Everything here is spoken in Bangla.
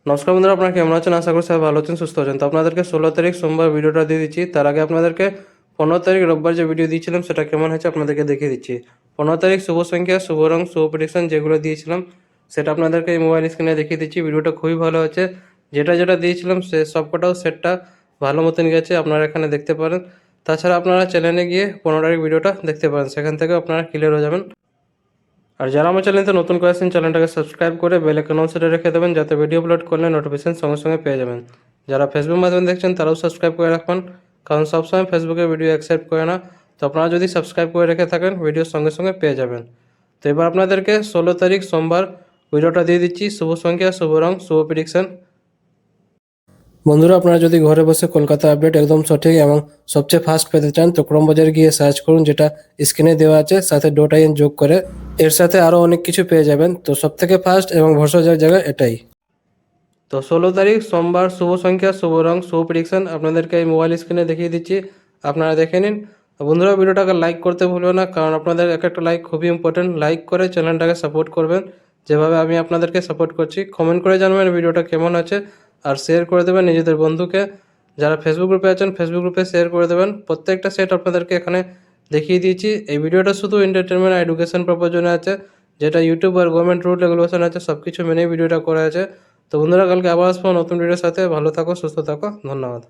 নমস্কার বন্ধুরা, আপনারা কেমন আছেন? আশা করি সবাই ভালো আছেন, সুস্থ আছেন। তো আপনাদেরকে 16 তারিখ সোমবার ভিডিওটা দিয়ে দিচ্ছি। তার আগে আপনাদেরকে 15 তারিখ রোববার যে ভিডিও দিয়েছিলাম সেটা কেমন হয়েছে আপনাদেরকে দেখিয়ে দিচ্ছি। 15 তারিখ শুভ সংখ্যা, শুভ রং, শুভ প্রেডিকশন যেগুলো দিয়েছিলাম সেটা আপনাদেরকে এই মোবাইল স্ক্রিনে দেখিয়ে দিচ্ছি। ভিডিওটা খুবই ভালো হয়েছে। যেটা যেটা দিয়েছিলাম সে সবকটাও সেটটা ভালো মতন গেছে, আপনারা এখানে দেখতে পারেন। তাছাড়া আপনারা চ্যানেলে গিয়ে 15 তারিখ ভিডিওটা দেখতে পারেন, সেখান থেকে আপনারা ক্লিয়ার হয়ে যাবেন। আর যারা আমার চ্যানেলতে নতুন করে আছেন চ্যানেলটাকে সাবস্ক্রাইব করে বেল আইকন অন সেটে রেখে দেবেন, যাতে ভিডিও আপলোড করলে নোটিফিকেশন সঙ্গে সঙ্গে পেয়ে যাবেন। যারা ফেসবুক মাধ্যমে দেখছেন তারাও সাবস্ক্রাইব করে রাখবেন, কারণ সবসময় ফেসবুকে ভিডিও অ্যাকসেপ্ট করে না। তো আপনারা যদি সাবস্ক্রাইব করে রেখে থাকেন ভিডিও সঙ্গে সঙ্গে পেয়ে যাবেন। তো এবার আপনাদেরকে 16 তারিখ সোমবার ভিডিওটা দিয়ে দিচ্ছি। শুভ সংখ্যা, শুভ রং, শুভ প্রেডিকশন। বন্ধুরা, আপনারা যদি ঘরে বসে কলকাতা আপডেট একদম সঠিক এবং সবচেয়ে ফাস্ট পেতে চান তো ক্রোম বাজারে গিয়ে সার্চ করুন, যেটা স্ক্রিনে দেওয়া আছে, সাথে .in যোগ করে এর সাথে আরও অনেক কিছু পেয়ে যাবেন। তো সবথেকে ফাস্ট এবং ভরসাযোগ্য জায়গা এটাই। তো 16 তারিখ সোমবার শুভ সংখ্যা, শুভ রং, শুভ প্রেডিকশন আপনাদেরকে এই মোবাইল স্ক্রিনে দেখিয়ে দিচ্ছি, আপনারা দেখে নিন। বন্ধুরা, ভিডিওটাকে লাইক করতে ভুলবেন না, কারণ আপনাদের এক একটা লাইক খুবই ইম্পর্টেন্ট। লাইক করে চ্যানেলটাকে সাপোর্ট করবেন, যেভাবে আমি আপনাদেরকে সাপোর্ট করছি। কমেন্ট করে জানাবেন ভিডিওটা কেমন আছে, আর শেয়ার করে দেবেন নিজেদের বন্ধুকে। যারা ফেসবুক গ্রুপে আছেন ফেসবুক গ্রুপে শেয়ার করে দেবেন। প্রত্যেকটা সেট আপনাদেরকে এখানে দেখিয়ে দিয়েছি। এই ভিডিওটা শুধু এন্টারটেনমেন্ট আর এডুকেশন পারপাস জন্য আছে, যেটা ইউটিউব আর গভর্নমেন্ট রুল রেগুলেশন আছে সব কিছু মেনেই ভিডিওটা করা আছে। তো বন্ধুরা, কালকে আবার আসবো নতুন ভিডিওর সাথে। ভালো থাকো, সুস্থ থাকো, ধন্যবাদ।